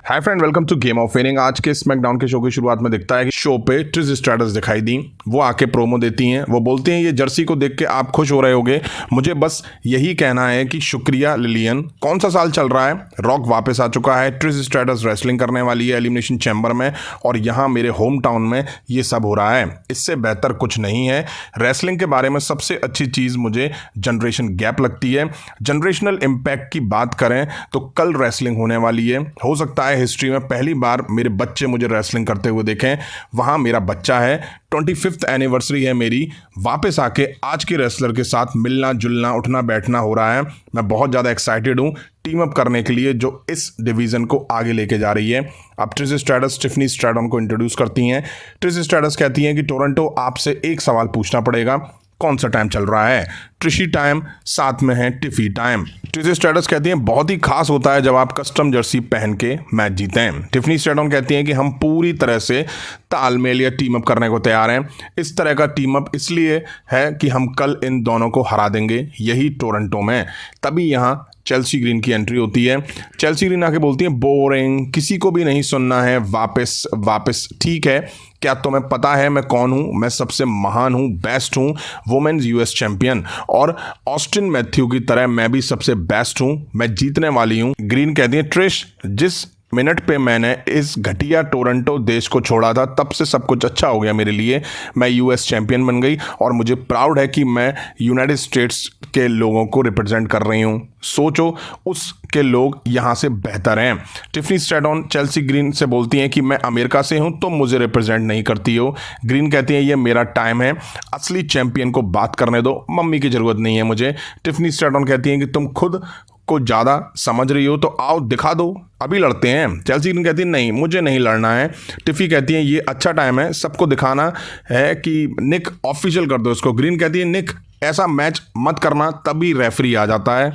Hi friend, welcome to game of winning. आज के SmackDown के शो की शुरुआत में दिखता है कि शो पे ट्रिश स्ट्रैटस दिखाई दी। वो आके प्रोमो देती हैं। वो बोलती हैं ये जर्सी को देख के आप खुश हो रहे होगे, मुझे बस यही कहना है कि शुक्रिया लिलियन। कौन सा साल चल रहा है, रॉक वापस आ चुका है, ट्रिश स्ट्रैटस रेसलिंग करने वाली है एलिमिनेशन चैम्बर में, और यहाँ मेरे होम टाउन में ये सब हो रहा है। इससे बेहतर कुछ नहीं है। रेसलिंग के बारे में सबसे अच्छी चीज़ मुझे जनरेशन गैप लगती है। जनरेशनल इम्पैक्ट की बात करें तो कल रेसलिंग होने वाली है। हो सकता है हिस्ट्री में पहली बार मेरे बच्चे मुझे रेसलिंग करते हुए देखें। वहाँ मेरा बच्चा है, 25th एनिवर्सरी है मेरी। वापस आके आज के रेसलर के साथ मिलना जुलना उठना बैठना हो रहा है। मैं बहुत ज़्यादा एक्साइटेड हूँ टीम अप करने के लिए जो इस डिवीज़न को आगे लेके जा रही है। अब ट्रिश स्ट्रैटस टिफनी स्ट्रैटन को इंट्रोड्यूस करती हैं। ट्रिश स्ट्रैटस कहती हैं कि टोरंटो आपसे एक सवाल पूछना पड़ेगा, कौन सा टाइम चल रहा है? ट्रिशी टाइम, साथ में है टिफी टाइम। ट्रिश स्ट्रैटस कहती हैं बहुत ही खास होता है जब आप कस्टम जर्सी पहन के मैच जीते हैं। टिफनी स्ट्रैटन कहती हैं कि हम पूरी तरह से तालमेल या टीम अप करने को तैयार हैं। इस तरह का टीम अप इसलिए है कि हम कल इन दोनों को हरा देंगे, यही टोरंटो में। तभी यहाँ चेल्सी ग्रीन की एंट्री होती है। चेल्सी ग्रीन आके बोलती है बोरिंग, किसी को भी नहीं सुनना है, वापस वापस। ठीक है, क्या तुम्हें पता है मैं कौन हूँ? मैं सबसे महान हूँ, बेस्ट हूँ, वुमेन्स यूएस चैंपियन, और ऑस्टिन मैथ्यू की तरह मैं भी सबसे बेस्ट हूँ, मैं जीतने वाली हूँ। ग्रीन कहती है ट्रिश, जिस मिनट पे मैंने इस घटिया टोरंटो देश को छोड़ा था तब से सब कुछ अच्छा हो गया मेरे लिए। मैं यूएस चैंपियन बन गई और मुझे प्राउड है कि मैं यूनाइटेड स्टेट्स के लोगों को रिप्रेजेंट कर रही हूँ। सोचो उसके लोग यहाँ से बेहतर हैं। टिफनी स्ट्रैटन चेल्सी ग्रीन से बोलती हैं कि मैं अमेरिका से हूँ, तुम मुझे रिप्रेजेंट नहीं करती हो। ग्रीन कहती हैं ये मेरा टाइम है, असली चैंपियन को बात करने दो, मम्मी की ज़रूरत नहीं है मुझे। टिफनी स्ट्रैटन कहती हैं कि तुम खुद को ज़्यादा समझ रही हो तो आओ दिखा दो, अभी लड़ते हैं। चेल्सी ग्रीन कहती है नहीं, मुझे नहीं लड़ना है। टिफ़ी कहती है ये अच्छा टाइम है, सबको दिखाना है कि निक ऑफिशियल कर दो इसको। ग्रीन कहती है निक ऐसा मैच मत करना, तभी रेफरी आ जाता है।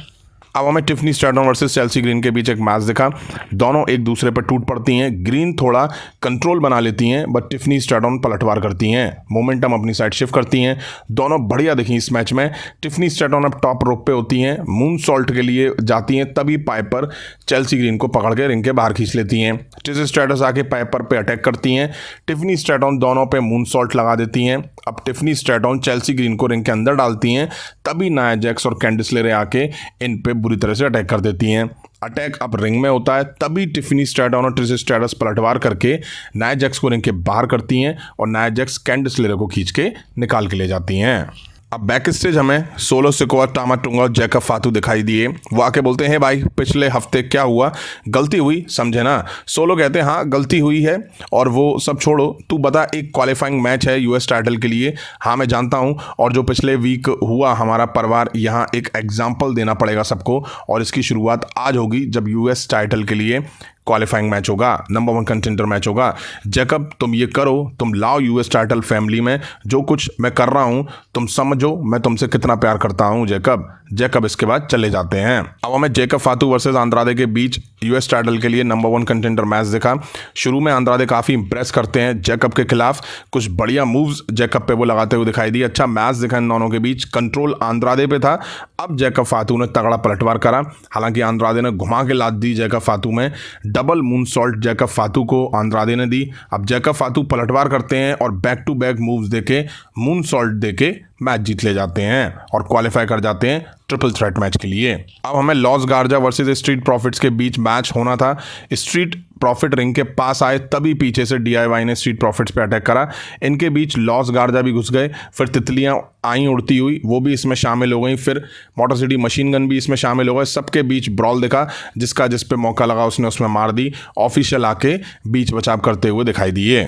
अब हमें Tiffany Stratton versus Chelsea green के बीच एक मैच दिखा। दोनों एक दूसरे पर टूट पड़ती हैं। ग्रीन थोड़ा कंट्रोल बना लेती हैं बट टिफनी स्ट्रैटन पलटवार करती हैं, मोमेंटम अपनी साइड शिफ्ट करती हैं। दोनों बढ़िया दिखी इस मैच में। टिफनी स्ट्रैटन अब टॉप रोप पे होती हैं, मून सॉल्ट के लिए जाती हैं, तभी पाइपर चेल्सी ग्रीन को पकड़ के रिंग के बाहर खींच लेती हैं। ट्रिश स्ट्रैटस आके पाइपर पे अटैक करती हैं। टिफनी स्ट्रैटन दोनों पे मून सॉल्ट लगा देती हैं। अब टिफनी स्ट्रैटन चेल्सी ग्रीन को रिंग के अंदर डालती हैं, तभी नाया जैक्स और कैंडिस लेरे आके इन पे बुरी तरह से अटैक कर देती हैं। अटैक अब रिंग में होता है, तभी टिफनी स्ट्रैटन और ट्रिश स्ट्रैटस पलटवार करके नाया जैक्स को रिंग के बाहर करती हैं और नाया जैक्स कैंडिस लेरे को खींच के निकाल के ले जाती हैं। अब बैक स्टेज हमें सोलो सिकोआ, टामा टुंगा और जैकब फातू दिखाई दिए। वो आके बोलते हैं भाई पिछले हफ्ते क्या हुआ, गलती हुई समझे ना। सोलो कहते हैं हाँ गलती हुई है, और वो सब छोड़ो, तू बता एक क्वालिफाइंग मैच है यूएस टाइटल के लिए। हाँ मैं जानता हूँ, और जो पिछले वीक हुआ हमारा परिवार, यहाँ एक एग्जाम्पल देना पड़ेगा सबको, और इसकी शुरुआत आज होगी जब यूएस टाइटल के लिए क्वालिफाइंग मैच होगा, नंबर 1 कंटेंडर मैच होगा। जैकब तुम ये करो, तुम लाओ यूएस टाइटल फैमिली में, जो कुछ मैं कर रहा हूँ तुम समझो मैं तुमसे कितना प्यार करता हूँ जैकब। जैकब इसके बाद चले जाते हैं। अब हमें जैकब फातू वर्सेस आंद्रादे के बीच यूएस टाइटल के लिए नंबर 1 कंटेंडर मैच दिखा। शुरू में आंद्रादे काफ़ी इंप्रेस करते हैं जैकब के खिलाफ, कुछ बढ़िया मूव्स जैकब पे वो लगाते हुए दिखाई दिए। अच्छा मैच दिखा इन दोनों के बीच, कंट्रोल आंद्रादे पे था। अब जैकब फातू ने तगड़ा पलटवार करा, हालांकि आंद्रादे ने घुमा के लात दी जैकब फातू में। डबल मून सॉल्ट जैकब फातू को आंद्रादे ने दी। अब जैकब फातू पलटवार करते हैं और बैक टू बैक मूव्स देके मून सॉल्ट देके मैच जीत ले जाते हैं और क्वालिफाई कर जाते हैं ट्रिपल थ्रेट मैच के लिए। अब हमें लॉस गार्जा वर्सेस स्ट्रीट प्रॉफिट्स के बीच मैच होना था। स्ट्रीट प्रॉफिट रिंग के पास आए, तभी पीछे से डीआईवाई ने स्ट्रीट प्रॉफिट्स पे अटैक करा। इनके बीच लॉस गार्जा भी घुस गए, फिर तितलियां आई उड़ती हुई, वो भी इसमें शामिल हो गई, फिर मोटर सिटी मशीन गन भी इसमें शामिल हो गए। सबके बीच ब्रॉल दिखा, जिसका जिस पे मौका लगा उसने उसमें मार दी। ऑफिशियल आके बीच बचाव करते हुए दिखाई दिए।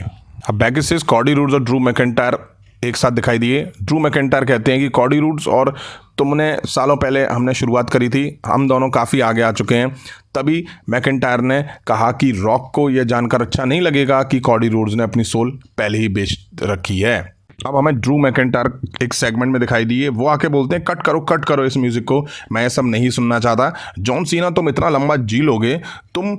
अब बैक स्टेज कॉडी रूड्स और ड्रू मैकिंटायर एक साथ दिखाई दिए। ड्रू मैकिंटायर कहते हैं कि कॉडी रूड्स और तुमने सालों पहले हमने शुरुआत करी थी, हम दोनों काफ़ी आगे आ चुके हैं। तभी मैकिंटायर ने कहा कि रॉक को यह जानकर अच्छा नहीं लगेगा कि कॉडी रूड्स ने अपनी सोल पहले ही बेच रखी है। अब हमें ड्रू मैकिंटायर एक सेगमेंट में दिखाई दिए। वो आके बोलते हैं कट करो इस म्यूज़िक को, मैं ये सब नहीं सुनना चाहता। जॉन सीना तुम इतना लंबा जी लोगे, तुम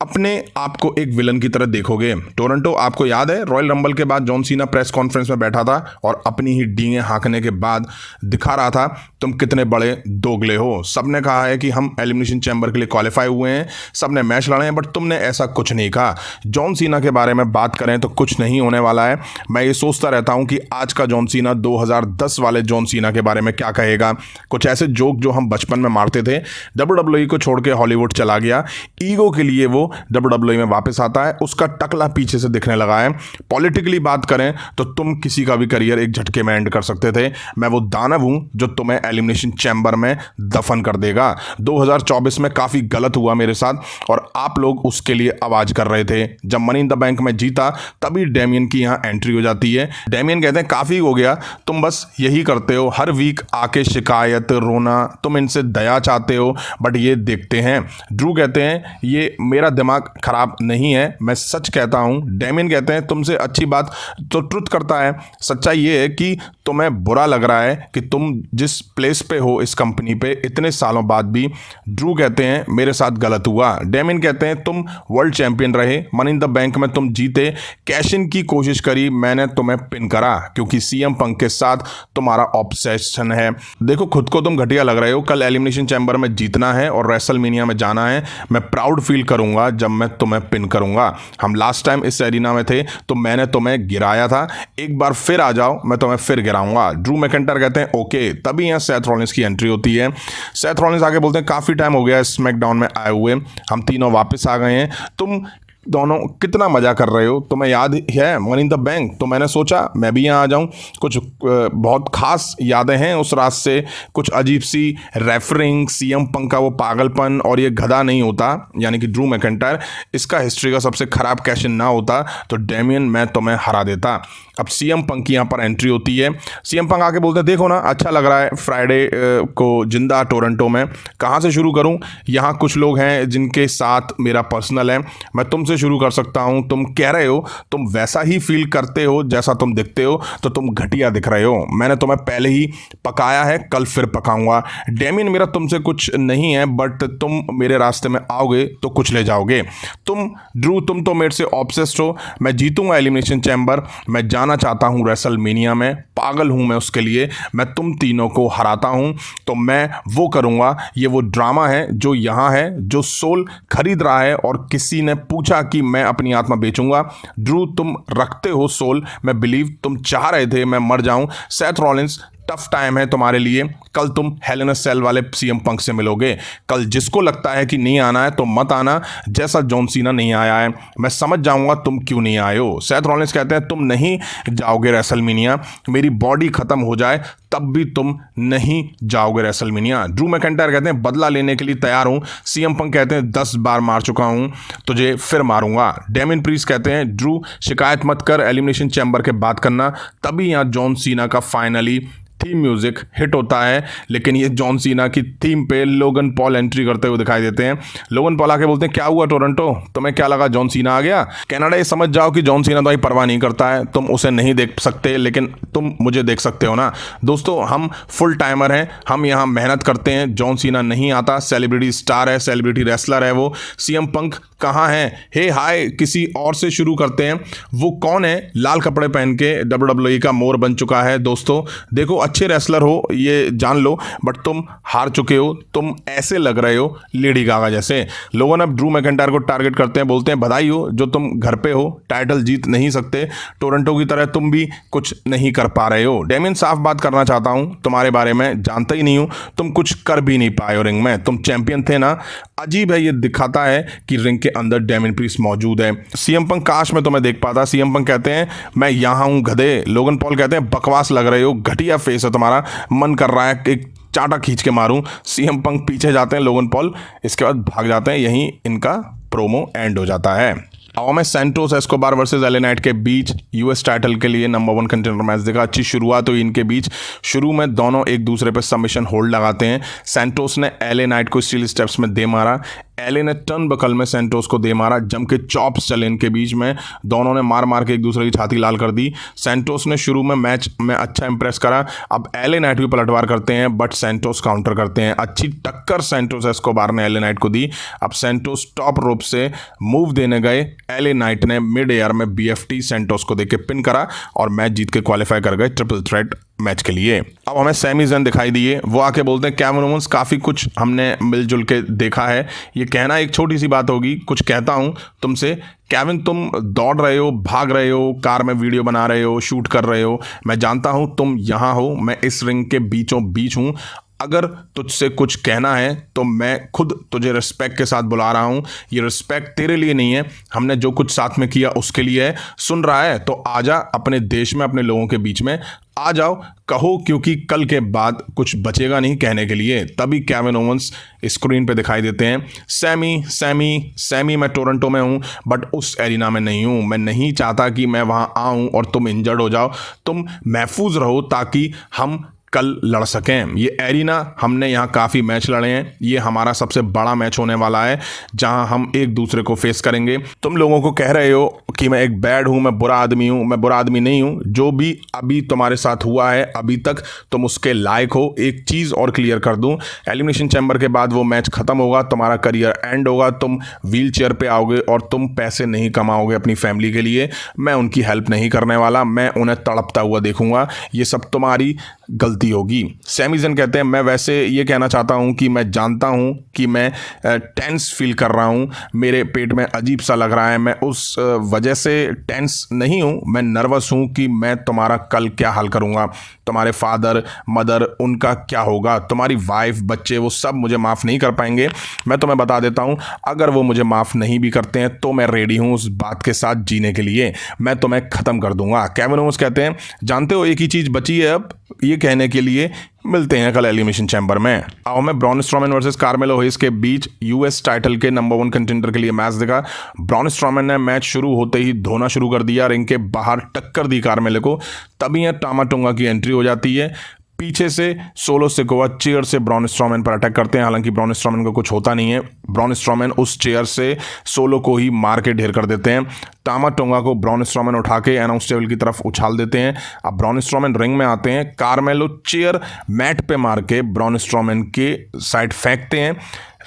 अपने आप को एक विलन की तरह देखोगे। टोरंटो, आपको याद है रॉयल रंबल के बाद जॉन सीना प्रेस कॉन्फ्रेंस में बैठा था और अपनी ही डींगें हाँकने के बाद दिखा रहा था तुम कितने बड़े दोगले हो। सबने कहा है कि हम एलिमिनेशन चैम्बर के लिए क्वालिफाई हुए हैं, सबने मैच लड़े हैं, बट तुमने ऐसा कुछ नहीं कहा। जॉन सीना के बारे में बात करें तो कुछ नहीं होने वाला है। मैं ये सोचता रहता हूं कि आज का जॉन सीना 2010 वाले जॉन सीना के बारे में क्या कहेगा। कुछ ऐसे जोक जो हम बचपन में मारते थे। WWE को छोड़ के हॉलीवुड चला गया, ईगो के लिए वो WWE में वापस आता है, उसका टकला पीछे से दिखने लगा है। पॉलिटिकली बात करें तो तुम किसी का भी करियर एक झटके में एंड कर सकते थे। मैं वो दानव हूं जो तुम्हें एलिमिनेशन चैम्बर में दफन कर देगा। 2024 में काफी गलत हुआ मेरे साथ और आप लोग उसके लिए आवाज कर रहे थे। जब मनी इन द बैंक में जीता तभी डेमियन की यहां एंट्री हो जाती है। डेमियन कहते हैं काफी हो गया, तुम बस यही करते हो, हर वीक आके शिकायत, रोना, तुम इनसे दया चाहते हो बट ये देखते हैं। ड्रू कहते हैं ये मेरा दिमाग खराब नहीं है, मैं सच कहता हूं। डेमियन कहते हैं तुमसे अच्छी बात तो ट्रुथ करता है। सच्चाई ये है कि तुम्हें बुरा लग रहा है कि तुम जिस प्लेस पे हो इस कंपनी पे इतने सालों बाद भी। ड्रू कहते हैं मेरे साथ गलत हुआ। डेमियन कहते हैं तुम वर्ल्ड चैंपियन रहे, मनी इन द बैंक में तुम जीते, कैश इन की कोशिश करी, मैंने तुम्हें पिन करा क्योंकि सीएम पंक के साथ तुम्हारा ऑब्सेशन है। देखो खुद को तुम घटिया लग रहे हो, कल एलिमिनेशन चैम्बर में जीतना है और रेसलमेनिया में जाना है। मैं प्राउड फील करूंगा जब मैं तुम्हें पिन करूंगा। हम लास्ट टाइम इस एरिना में थे तो मैंने तुम्हें गिराया था, एक बार फिर आ जाओ मैं तुम्हें फिर गिराऊंगा। ड्रू मैकिंटायर कहते हैं ओके। तभी यहाँ सेथ रॉलिंस की एंट्री होती है। सेथ रॉलिंस आगे बोलते हैं काफी टाइम हो गया स्मैकडाउन में आए हुए, हम तीनों वापस आ गए हैं, तुम दोनों कितना मजा कर रहे हो, तुम्हें याद है मनी इन द बैंक। तो मैंने सोचा मैं भी यहाँ आ जाऊँ। कुछ बहुत खास यादें हैं उस रात से, कुछ अजीब सी रेफरिंग, सीएम पंक का वो पागलपन, और ये गधा नहीं होता यानी कि ड्रू मैकिंटायर, इसका हिस्ट्री का सबसे खराब कैश इन ना होता तो डेमियन मैं तुम्हें हरा देता। अब सीएम पंक की यहाँ पर एंट्री होती है। सीएम पंक आके बोलते हैं देखो ना अच्छा लग रहा है फ्राइडे को जिंदा टोरंटो में, कहाँ से शुरू करूँ? यहाँ कुछ लोग हैं जिनके साथ मेरा पर्सनल है, मैं तुमसे शुरू कर सकता हूँ। तुम कह रहे हो तुम वैसा ही फील करते हो जैसा तुम दिखते हो, तो तुम घटिया दिख रहे हो। मैंने तुम्हें पहले ही पकाया है, कल फिर पकाऊंगा। डेमियन मेरा तुमसे कुछ नहीं है बट तुम मेरे रास्ते में आओगे तो कुछ ले जाओगे। तुम ड्रू तुम तो मेरे से ऑब्सेस्ड हो। मैं जीतूंगा एलिमिनेशन चैम्बर, मैं जाना चाहता हूं रेसलमेनिया में, पागल हूं मैं उसके लिए। मैं तुम तीनों को हराता हूं तो मैं वो करूंगा। ये वो ड्रामा है जो यहाँ है, जो सोल खरीद रहा है और किसी ने पूछा कि मैं अपनी आत्मा बेचूंगा। ड्रू तुम रखते हो सोल, मैं बिलीव तुम चाह रहे थे मैं मर जाऊं। सेथ रॉलिंस टफ टाइम है तुम्हारे लिए, कल तुम हेल इन अ सेल वाले सीएम पंक से मिलोगे। कल जिसको लगता है कि नहीं आना है तो मत आना, जैसा जॉन सीना नहीं आया है। मैं समझ जाऊंगा तुम क्यों नहीं आए हो। सेथ रॉलिंस कहते हैं तुम नहीं जाओगे रेसलमेनिया, मेरी बॉडी खत्म हो जाए तब भी तुम नहीं जाओगे रेसलमेनिया। ड्रू मैकिंटायर कहते हैं बदला लेने के लिए तैयार हूं। सीएम पंक कहते हैं 10 बार मार चुका हूं, तुझे फिर मारूंगा। डेमियन प्रीस्ट कहते हैं ड्रू शिकायत मत कर, एलिमिनेशन चैम्बर के बात करना। तभी यहां जॉन सीना का फाइनली थीम म्यूजिक हिट होता है, लेकिन ये जॉन सीना की थीम पे लोगन पॉल एंट्री करते हुए दिखाई देते हैं। लोगन पॉल आके बोलते हैं क्या हुआ टोरंटो, तुम्हें क्या लगा जॉन सीना आ गया? कनाडा ये समझ जाओ कि जॉन सीना तो परवाह नहीं करता है, तुम उसे नहीं देख सकते लेकिन तुम मुझे देख सकते हो ना। दोस्तों हम फुल टाइमर हैं, हम यहाँ मेहनत करते हैं। जॉन सीना नहीं आता, सेलिब्रिटी स्टार है, सेलिब्रिटी रेसलर है वो। सीएम पंक कहाँ है? हे हाय किसी और से शुरू करते हैं। वो कौन है लाल कपड़े पहन के WWE का मोर बन चुका है? दोस्तों देखो अच्छे रेसलर हो ये जान लो बट तुम हार चुके हो, तुम ऐसे लग रहे हो लेडी गागा जैसे। लोगों ने अब ड्रू मैकिंटायर को टारगेट करते हैं, बोलते हैं बधाई हो जो तुम घर पे हो, टाइटल जीत नहीं सकते, टोरंटो की तरह तुम भी कुछ नहीं कर पा रहे हो। डेमियन साफ बात करना चाहता हूं तुम्हारे बारे में, जानता ही नहीं हूं, तुम कुछ कर भी नहीं पाए हो रिंग में, तुम चैंपियन थे ना। अजीब है, ये दिखाता है कि रिंग के अंदर डेमियन प्रीस्ट मौजूद है। सीएम पंक काश मैं तुम्हें देख पाता। सीएम पंक कहते हैं मैं यहां हूं गधे। लोगन पॉल कहते हैं बकवास लग रहे हो, घटिया फेस है तुम्हारा, मन कर रहा है एक चाटा खींच के मारूं। सीएम पंक पीछे जाते हैं, लोगन पॉल इसके बाद भाग जाते हैं, यहीं इनका प्रोमो एंड हो जाता है। अब में Santos Escobar versus LA night के बीच यूएस टाइटल के लिए नंबर 1 कंटेंडर मैच देखा। अच्छी शुरुआत हुई इनके बीच, शुरू में दोनों एक दूसरे पर सबमिशन होल्ड लगाते हैं। सैंटोस ने एले नाइट को स्टील स्टेप्स में दे मारा। एले ने टर्न बकल में सेंटोस को दे मारा, जम के चॉप्स चले इनके बीच में, दोनों ने मार मार के एक दूसरे की छाती लाल कर दी। सेंटोस ने शुरू में मैच में अच्छा इंप्रेस करा, अब एले नाइट भी पलटवार करते हैं बट सेंटोस काउंटर करते हैं। अच्छी टक्कर सेंटोस एस्कोबार ने एले नाइट को दी। अब सेंटोस टॉप रोप से मूव देने गए, एले नाइट ने मिड एयर में BFT सेंटोस को देके पिन करा और मैच जीत के क्वालिफाई कर गए ट्रिपल थ्रेट मैच के लिए। अब हमें सैमी ज़ैन दिखाई दिए, वो आके बोलते हैं केविन ओवेंस काफ़ी कुछ हमने मिलजुल के देखा है, ये कहना एक छोटी सी बात होगी, कुछ कहता हूँ तुमसे केविन, तुम दौड़ रहे हो, भाग रहे हो, कार में वीडियो बना रहे हो, शूट कर रहे हो, मैं जानता हूँ तुम यहाँ हो, मैं इस रिंग के बीचों बीच हूँ, अगर तुझसे कुछ कहना है तो मैं खुद तुझे रिस्पेक्ट के साथ बुला रहा हूँ। ये रिस्पेक्ट तेरे लिए नहीं है, हमने जो कुछ साथ में किया उसके लिए है। सुन रहा है तो आजा अपने देश में, अपने लोगों के बीच में आ जाओ, कहो, क्योंकि कल के बाद कुछ बचेगा नहीं कहने के लिए। तभी केविन ओवेंस स्क्रीन पे दिखाई देते हैं, सैमी मैं टोरंटो में हूँ बट उस एरिना में नहीं हूँ, मैं नहीं चाहता कि मैं वहाँ आऊँ और तुम इंजर्ड हो जाओ, तुम महफूज रहो ताकि हम कल लड़ सकें। ये एरिना, हमने यहाँ काफ़ी मैच लड़े हैं, ये हमारा सबसे बड़ा मैच होने वाला है जहाँ हम एक दूसरे को फेस करेंगे। तुम लोगों को कह रहे हो कि मैं एक बैड हूँ, मैं बुरा आदमी हूँ, मैं बुरा आदमी नहीं हूँ। जो भी अभी तुम्हारे साथ हुआ है अभी तक तुम उसके लायक हो। एक चीज़ और क्लियर कर दूँ, एलिमिनेशन चैम्बर के बाद वो मैच ख़त्म होगा, तुम्हारा करियर एंड होगा, तुम व्हील चेयर पर आओगे और तुम पैसे नहीं कमाओगे अपनी फैमिली के लिए। मैं उनकी हेल्प नहीं करने वाला, मैं उन्हें तड़पता हुआ देखूंगा, ये सब तुम्हारी गलती होगी। सैमी ज़ैन कहते हैं, मैं वैसे ये कहना चाहता हूँ कि मैं जानता हूँ कि मैं टेंस फील कर रहा हूँ, मेरे पेट में अजीब सा लग रहा है, मैं उस वजह से टेंस नहीं हूँ, मैं नर्वस हूँ कि मैं तुम्हारा कल क्या हाल करूँगा, तुम्हारे फादर मदर उनका क्या होगा, तुम्हारी वाइफ बच्चे वो सब मुझे माफ़ नहीं कर पाएंगे। मैं तुम्हें बता देता हूँ, अगर वो मुझे माफ़ नहीं भी करते हैं तो मैं रेडी हूँ उस बात के साथ जीने के लिए, मैं तुम्हें ख़त्म कर दूंगा। केविन ओवेंस कहते हैं, जानते हो एक ही चीज़ बची है अब, ये कहने के लिए मिलते हैं कल एलिमिनेशन चैम्बर में। आओ मैं ब्रॉन स्ट्रॉमैन वर्सेस कार्मेलो हेस के बीच US टाइटल के नंबर 1 कंटेंडर के लिए मैच देखा। ब्रॉन स्ट्रॉमैन ने मैच शुरू होते ही धोना शुरू कर दिया, रिंग के बाहर टक्कर दी कार्मेलो को, तभी यह टामा टोंगा की एंट्री हो जाती है। पीछे से सोलो सिकोवा चेयर से ब्रॉन स्ट्रॉमैन पर अटैक करते हैं, हालांकि ब्रॉन स्ट्रॉमैन को कुछ होता नहीं है। ब्रॉन स्ट्रॉमैन उस चेयर से सोलो को ही मार के ढेर कर देते हैं। टामा टोंगा को ब्रॉन स्ट्रॉमैन उठा के अनाउंस टेबल की तरफ उछाल देते हैं। अब ब्रॉन स्ट्रॉमैन रिंग में आते हैं, कार्मेलो चेयर मैट पे मार के ब्रॉन स्ट्रॉमैन के साइड फेंकते हैं।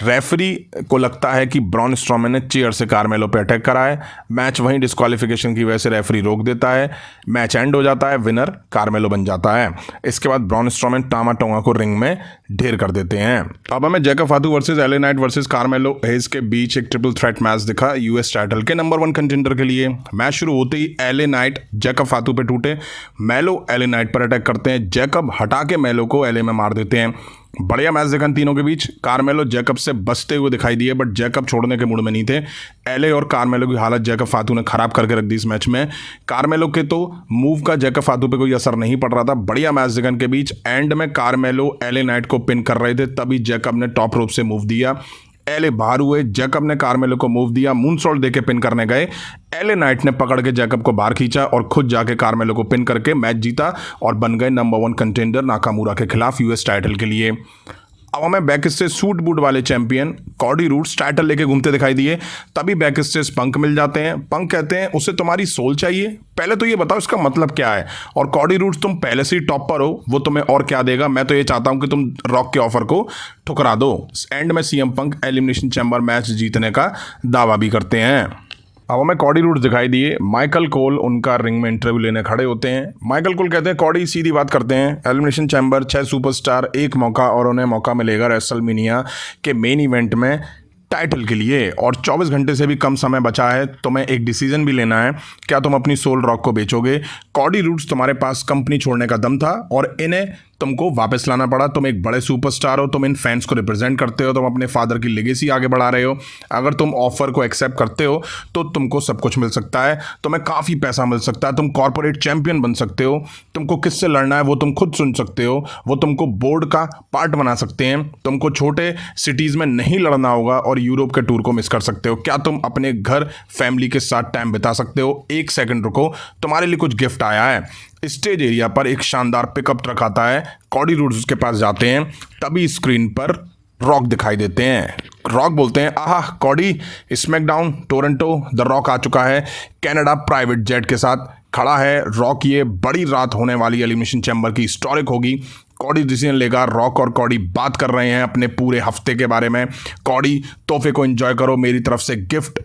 रेफरी को लगता है कि ब्रॉन स्ट्रॉमैन ने चेयर से कार्मेलो पे अटैक करा है, मैच वहीं डिस्क्वालिफिकेशन की वजह से रेफरी रोक देता है, मैच एंड हो जाता है, विनर कार्मेलो बन जाता है। इसके बाद ब्रॉन स्ट्रॉमैन टामा टोंगा को रिंग में ढेर कर देते हैं। अब हमें Jacob Fatu versus LA Knight versus Carmelo Hayes के बीच एक ट्रिपल थ्रेट मैच दिखा US टाइटल के नंबर 1 कंटेंडर के लिए। मैच शुरू होते ही एले नाइट जैकब फातू पे टूटे, मेलो एले नाइट पर अटैक करते हैं, जैकब हटा के मेलो को एले में मार देते हैं। बढ़िया मैच देखा इन तीनों के बीच। कार्मेलो जैकब से बचते हुए दिखाई दिए बट जैकब छोड़ने के मूड में नहीं थे। एले और कार्मेलो की हालत जैकब फातू ने खराब करके रख दी इस मैच में। कार्मेलो के तो मूव का जैकब फातू पे कोई असर नहीं पड़ रहा था। बढ़िया मैच देखा इनके बीच। एंड में कार्मेलो एले नाइट को पिन कर रहे थे, तभी जैकब ने टॉप रोप से मूव दिया, एले बाहर हुए, जैकब ने कार्मेलो को मूव दिया, मूनसॉल्ट देके पिन करने गए, एले नाइट ने पकड़ के जैकब को बाहर खींचा और खुद जाके कार्मेलो को पिन करके मैच जीता और बन गए नंबर 1 कंटेंडर नाकामुरा के खिलाफ US टाइटल के लिए। अब हमें बैक स्टेज सूट बूट वाले चैंपियन कॉडी रूड्स टाइटल लेके घूमते दिखाई दिए, तभी बैक स्टेज पंक मिल जाते हैं। पंक कहते हैं, उसे तुम्हारी सोल चाहिए, पहले तो ये बताओ इसका मतलब क्या है, और कॉडी रूड्स तुम पहले से ही टॉप पर हो, वो तुम्हें और क्या देगा, मैं तो ये चाहता हूं कि तुम रॉक के ऑफर को ठुकरा दो। एंड में CM पंक एलिमिनेशन चैम्बर मैच जीतने का दावा भी करते हैं। अब हमें कॉडी रूड्स दिखाई दिए, माइकल कोल उनका रिंग में इंटरव्यू लेने खड़े होते हैं। माइकल कोल कहते हैं, कॉडी सीधी बात करते हैं, एलिमिनेशन चैम्बर 6 सुपरस्टार, एक मौका और उन्हें मौका मिलेगा रेसलमेनिया के मेन इवेंट में टाइटल के लिए, और 24 घंटे से भी कम समय बचा है, तुम्हें एक डिसीजन भी लेना है, क्या तुम अपनी सोल रॉक को बेचोगे। कॉडी रूड्स, तुम्हारे पास कंपनी छोड़ने का दम था और इन्हें तुमको वापस लाना पड़ा, तुम एक बड़े सुपरस्टार हो, तुम इन फैंस को रिप्रेजेंट करते हो, तुम अपने फादर की लेगेसी आगे बढ़ा रहे हो, अगर तुम ऑफर को एक्सेप्ट करते हो तो तुमको सब कुछ मिल सकता है, तुम्हें काफ़ी पैसा मिल सकता है, तुम कॉर्पोरेट चैंपियन बन सकते हो, तुमको किससे लड़ना है वो तुम खुद चुन सकते हो, वो तुमको बोर्ड का पार्ट बना सकते हैं, तुमको छोटे सिटीज़ में नहीं लड़ना होगा और यूरोप के टूर को मिस कर सकते हो, क्या तुम अपने घर फैमिली के साथ टाइम बिता सकते हो। एक सेकंड रुको, तुम्हारे लिए कुछ गिफ्ट आया है। स्टेज एरिया पर एक शानदार पिकअप ट्रक आता है, कॉडी रूड्स के पास जाते हैं, तभी स्क्रीन पर रॉक दिखाई देते हैं। रॉक बोलते हैं, आहा Cody, SmackDown Toronto, the Rock आ चुका है कनाडा प्राइवेट जेट के साथ खड़ा है रॉक। ये बड़ी रात होने वाली एलिमिनेशन चैम्बर की हिस्टोरिक होगी। कॉडी डिसीजन लेगा, रॉक और कॉडी बात कर रहे हैं अपने पूरे हफ्ते के बारे में। कॉडी तोहफे को एंजॉय करो, मेरी तरफ से गिफ्ट,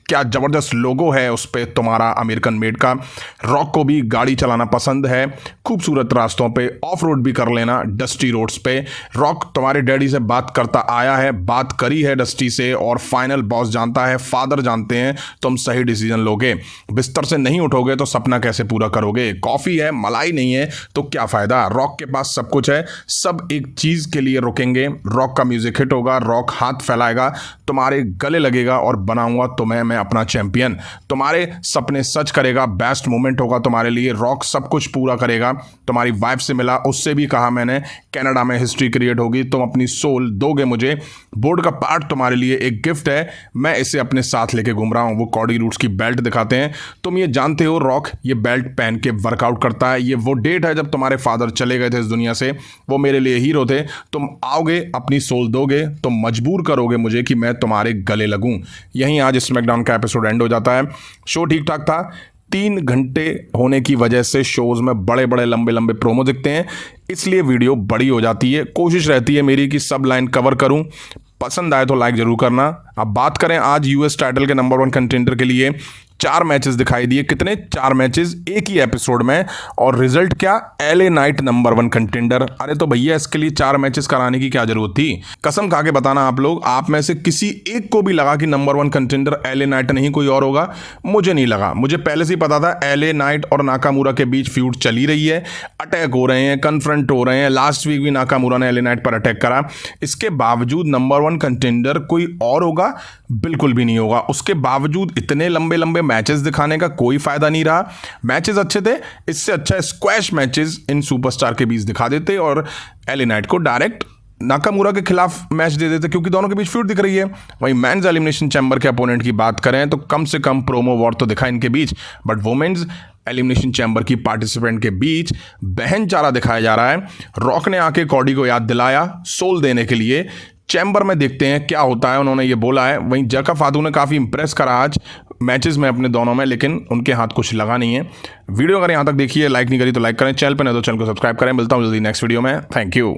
क्या ज़बरदस्त लोगो है उस पर तुम्हारा अमेरिकन मेड का। रॉक को भी गाड़ी चलाना पसंद है, खूबसूरत रास्तों पे ऑफ रोड भी कर लेना, डस्टी रोड्स पे। रॉक तुम्हारे डैडी से बात करता आया है, बात करी है डस्टी से, और फाइनल बॉस जानता है, फादर जानते हैं तुम सही डिसीजन लोगे। बिस्तर से नहीं उठोगे तो सपना कैसे पूरा करोगे। कॉफ़ी है, मलाई नहीं है तो क्या फ़ायदा। रॉक के पास सब कुछ है, सब एक चीज़ के लिए रुकेंगे। रॉक का म्यूजिक हिट होगा, रॉक हाथ फैलाएगा, तुम्हारे गले लगेगा और बनाऊंगा तुम्हें मैं अपना चैंपियन। तुम्हारे सपने सच करेगा, बेस्ट मोमेंट होगा तुम्हारे लिए। रॉक सब कुछ पूरा करेगा। तुम्हारी वाइफ से मिला, उससे भी कहा मैंने कनाडा में हिस्ट्री क्रिएट होगी, तुम अपनी सोल दोगे मुझे। बोर्ड का पार्ट तुम्हारे लिए एक गिफ्ट है, मैं इसे अपने साथ लेके घूम रहा हूँ। वो कॉडी रूट्स की बेल्ट दिखाते हैं। तुम ये जानते हो रॉक ये बेल्ट पहन के वर्कआउट करता है। ये वो डेट है जब तुम्हारे फादर चले गए थे इस दुनिया से, वो मेरे लिए हीरो थे। तुम आओगे, अपनी सोल दोगे, तुम मजबूर करोगे मुझे कि मैं तुम्हारे गले लगूं। यहीं आज स्मैकडाउन का एपिसोड एंड हो जाता है। शो ठीक ठाक था, 3 घंटे होने की वजह से शोज में बड़े बड़े लंबे लंबे प्रोमो दिखते हैं, इसलिए वीडियो बड़ी हो जाती है। कोशिश रहती है मेरी कि सब लाइन कवर करूं। पसंद आए तो लाइक जरूर करना। अब बात करें आज यूएस टाइटल के नंबर 1 कंटेंडर के लिए 4 मैचेस दिखाई दिए। कितने? 4 मैचेस एक ही एपिसोड में, और रिजल्ट क्या? LA night number 1 contender. अरे तो भैया इसके लिए 4 मैचेस कराने की क्या जरूरत थी? कसम खा के बताना आप लोग, आप में से किसी एक को भी लगा कि नंबर 1 कंटेंडर एलए नाइट नहीं कोई और होगा? मुझे नहीं लगा। मुझे पहले से ही पता था एलए नाइट और नाकामुरा के बीच फ्यूड चली रही है, अटैक हो रहे हैं, कन्फ्रंट हो रहे हैं। लास्ट वीक भी नाकामुरा ने एलए नाइट पर अटैक करा। इसके बावजूद नंबर 1 कंटेंडर कोई और होगा? बिल्कुल भी नहीं होगा। उसके बावजूद इतने लंबे लंबे मैचेस दिखाने का कोई फायदा नहीं रहा। मैचेस अच्छे थे, इससे अच्छा स्क्वैश मैचेस इन सुपरस्टार के बीच दिखा देते और एलए नाइट को डायरेक्ट नाकामुरा के खिलाफ मैच दे देते, क्योंकि दोनों के बीच फ्यूड दिख रही है। वहीं मेंस एलिमिनेशन चैम्बर के अपोनेंट की बात करें तो कम से कम प्रोमो वॉर तो दिखा इनके बीच, बट वुमेन्स एलिमिनेशन चैम्बर की पार्टिसिपेंट के बीच बहन चारा दिखाया जा रहा है। रॉक ने आके कॉडी को याद दिलाया सोल देने के लिए। चैम्बर में देखते हैं क्या होता है, उन्होंने ये बोला है। वहीं जका फादू ने काफ़ी इंप्रेस करा आज मैचेस में अपने दोनों में, लेकिन उनके हाथ कुछ लगा नहीं है। वीडियो अगर यहाँ तक देखिए, लाइक नहीं करी तो लाइक करें, चैनल पर नहीं तो चैनल को सब्सक्राइब करें। मिलता हूँ जल्दी नेक्स्ट वीडियो में। Thank you.